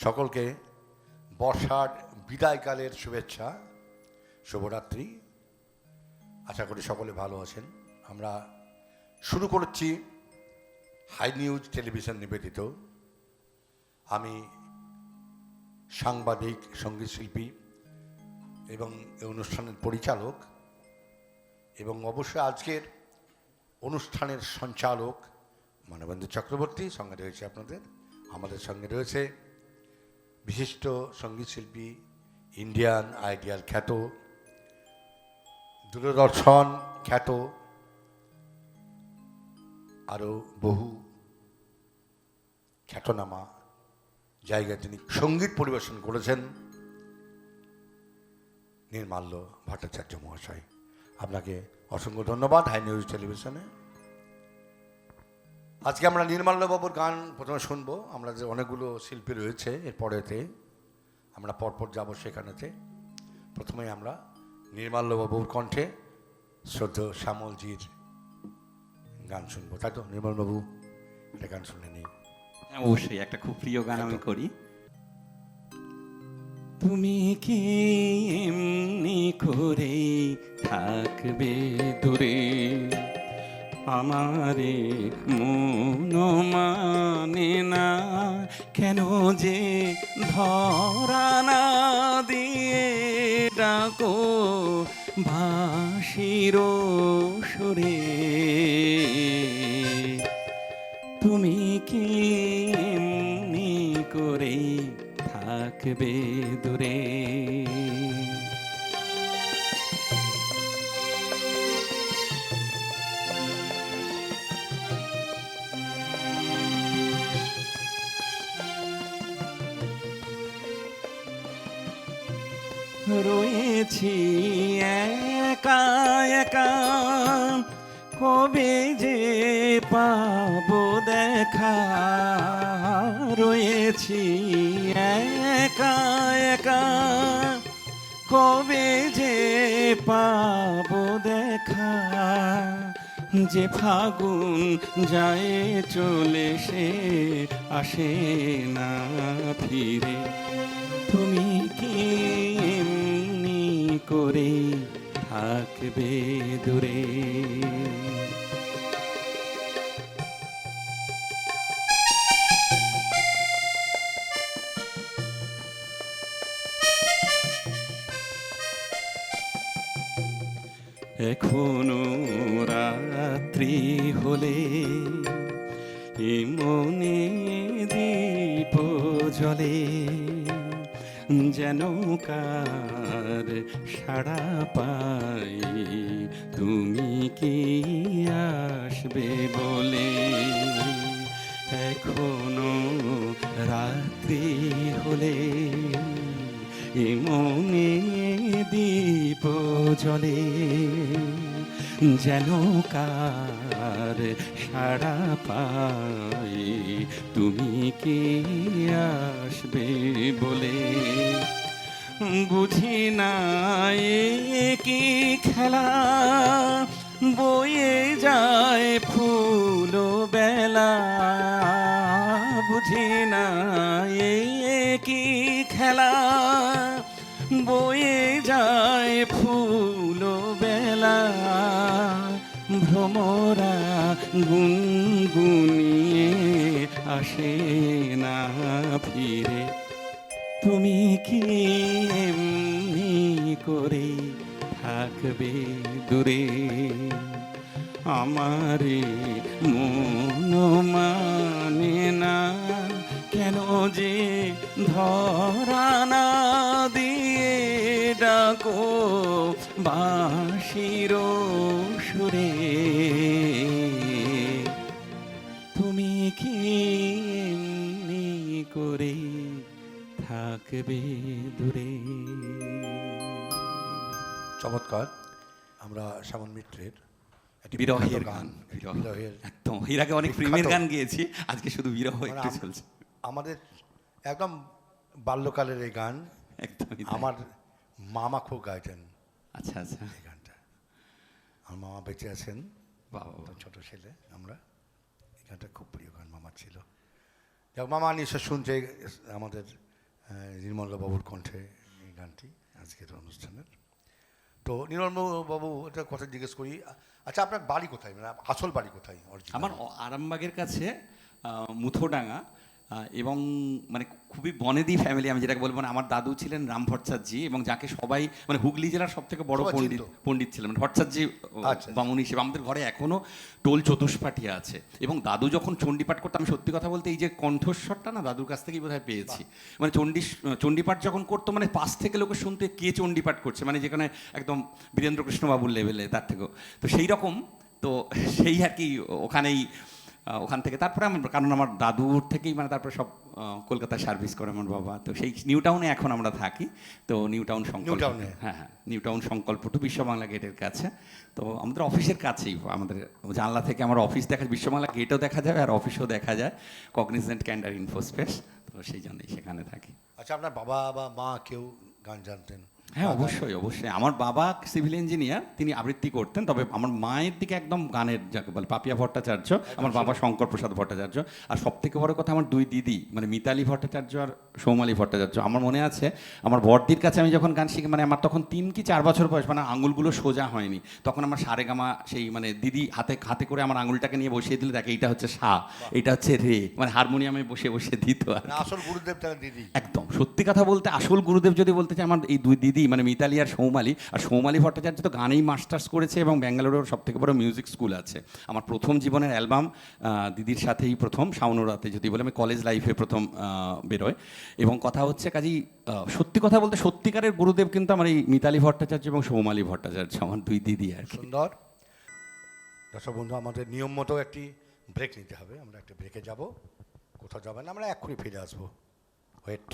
সকলকে বর্ষার বিদায়কালের শুভেচ্ছা, শুভরাত্রি। আশা করি সকলে ভালো আছেন। আমরা শুরু করছি হাই নিউজ টেলিভিশন নিবেদিত। আমি সাংবাদিক, সঙ্গীত শিল্পী এবং এই অনুষ্ঠানের পরিচালক, এবং অবশ্যই আজকের অনুষ্ঠানের সঞ্চালক মানবেন্দ্র চক্রবর্তী। সঙ্গে রয়েছে আমাদের সঙ্গে রয়েছে বিশিষ্ট সঙ্গীত শিল্পী, ইন্ডিয়ান আইডিয়াল খ্যাত, দূরদর্শন খ্যাত, আরও বহু খ্যাতনামা জায়গায় তিনি সঙ্গীত পরিবেশন করেছেন, নির্মাল্য ভট্টাচার্য মহাশয়। আপনাকে অসংখ্য ধন্যবাদ হাই নিউজ টেলিভিশনে। আজকে আমরা নির্মাল্যবাবুর গান প্রথমে শুনবো। আমরা যে অনেকগুলো শিল্পী রয়েছে, এরপরেতে আমরা পরপর যাব সেখানেতে। প্রথমেই আমরা নির্মাল্যবাবুর কণ্ঠে শ্রদ্ধেয় শ্যামলজির গান শুনবো, তাই তো? নির্মলবাবু একটা গান শুনে নিই। অবশ্যই, একটা খুব প্রিয় গান আমি করি। তুমি কি এমনি করে থাকবে দূরে, আমারে মন মানে না, কেন যে ধরা না দিয়ে ডাকো ভাসির সুরে। তুমি কি এমনি করে থাকবে দূরে, রয়েছি একা একা, কবে যে পাবো দেখা, রয়েছি একা একা, কবে যে পাবো দেখা, যে ফাগুন যায় চলে সে আসে না ফিরে। তুমি কি এমনি করে থাকবে দূরে, এখনো রাত্রি হলে এ মনে দীপ জ্বলে, যেন কার সাড়া পাই তুমি কি আসবে বলে। এখনো রাত্রি হলে এ মনে দীপ জ্বলে, যেন কার সাড়া পাই তুমি কি আসবে বলে। বুঝি না এ কি খেলা, বয়ে যায় ফুল বেলা, বুঝি না এ কি খেলা, বয়ে যায় ফুল বেলা, ভ্রমরা গুনগুনিয়ে আসে না ফিরে। তুমি কি এমনি করে থাকবে দূরে, আমারে মন মানে না, কেন যে ধরা না দিয়ে ডাকো বাঁশির সুরে। তুমি কি এমনি করে থাকবে দূরে। চমৎকার। আমরা শ্যামল মিত্রের একটি বিরহের গান, গান, বিরহের একদম। এর আগে অনেক প্রেমের গান গেয়েছি, আজকে শুধু বিরহ একটু চলছে। আমাদের একদম বাল্যকালের এই গান, একদমই আমার মামা খুব গাইতেন। আচ্ছা আচ্ছা, এই গানটা আমার মামা বেঁচে আছেন, বাবা ছোট ছেলে আমরা। এই গানটা খুব প্রিয় গান মামার ছিল। যাক, মামা নিশ্চয় শুনছে আমাদের নির্মলবাবুর কণ্ঠে এই গানটি আজকের অনুষ্ঠানের। তো বাবু একটা কথা জিজ্ঞেস করি, আচ্ছা আপনার বাড়ি কোথায়, মানে আসল বাড়ি কোথায়? আমার আরামবাগের কাছে মুথোডাঙ্গা, এবং মানে খুবই বনেদি ফ্যামিলি আমি যেটাকে বলবো, মানে আমার দাদু ছিলেন রাম ভট্টাচার্যি, এবং যাকে সবাই মানে হুগলি জেলার সব থেকে বড় সবাই চিনতো। পণ্ডিত ছিলেন মানে ভট্টাচার্যি আচ্ছা। বামুনি হিসেবে। আমাদের ঘরে এখনো টোল চতুষ্পাঠী আছে, এবং দাদু যখন চণ্ডীপাঠ করতো, আমি সত্যি কথা বলতে এই যে কণ্ঠস্বরটা না দাদুর কাছ থেকেই বোধহয় পেয়েছি। মানে চণ্ডীপাঠ যখন করতো, মানে পাশ থেকে লোকে শুনতে কে চণ্ডীপাঠ করছে, মানে যেখানে একদম বীরেন্দ্র কৃষ্ণবাবুর লেভেলে, তার থেকেও তো সেই রকম। তো সেই আর কি ওখান থেকে তারপরে কারণ আমার দাদুর থেকেই মানে তারপরে সব কলকাতায় সার্ভিস করে আমার বাবা, তো সেই নিউ টাউনে এখন আমরা থাকি। তো নিউ টাউন সংকল্প, হ্যাঁ নিউ টাউন সংকল্প টু বিশ্ব বাংলা গেটের কাছে। তো আমাদের অফিসের কাছেই, আমাদের জানলা থেকে আমার অফিস দেখা যায়, বিশ্ব বাংলা গেটও দেখা যায় আর অফিসও দেখা যায়, কগনিজেন্ট ক্যান্ডার ইনফোস্পেস। তো সেই জন্যই সেখানে থাকি। আচ্ছা আপনার বাবা বা মা কেউ গান জানতেন? হ্যাঁ অবশ্যই অবশ্যই। আমার বাবা সিভিল ইঞ্জিনিয়ার, তিনি আবৃত্তি করতেন। তবে আমার মায়ের দিকে একদম গানের যাকে বলে পাপিয়া ভট্টাচার্য, আমার বাবা শঙ্কর প্রসাদ ভট্টাচার্য। আর সব থেকে বড় কথা আমার দুই দিদি মানে মিতালি ভট্টাচার্য আর সৌমালি ভট্টাচার্য। আমার মনে আছে আমার বড়দির কাছে আমি যখন গান শিখি, মানে আমার তখন 3 কি 4 বছর বয়স, মানে আঙুলগুলো সোজা হয়নি তখন। আমার সারেগামা সেই মানে দিদি হাতে হাতে করে আমার আঙুলটাকে নিয়ে বসিয়ে দিলে, দেখে এইটা হচ্ছে সা, এইটা হচ্ছে রে, মানে হারমোনিয়ামে বসে বসে দিত আর কি। আসল গুরুদেব তার দিদি। একদম সত্যি কথা বলতে আসল গুরুদেব যদি বলতে চাই, আমার এই দুই দিদি মানে মিতালি আর সৌমালি। আর সৌমালি ভট্টাচার্য তো গানেই মাস্টার্স করেছে, এবং ব্যাঙ্গালোরের সব থেকে বড় মিউজিক স্কুল আছে। আমার প্রথম জীবনের অ্যালবাম দিদির সাথেই প্রথম, শাওনরাতে যদি বলে, আমি কলেজ লাইফে প্রথম বেরোয়। এবং কথা হচ্ছে কাজেই সত্যি কথা বলতে সত্যিকারের গুরুদেব কিন্তু আমার এই মিতালি ভট্টাচার্য এবং সৌমালি ভট্টাচার্য, আমার দুই দিদি আর কি। সুন্দর। দর্শক বন্ধু, আমাদের নিয়ম মতো একটি ব্রেক নিতে হবে, আমরা একটা ব্রেকে যাব, কোথাও যাবেন না, আমরা এক্ষুনি ফিরে আসবো। ওয়েট।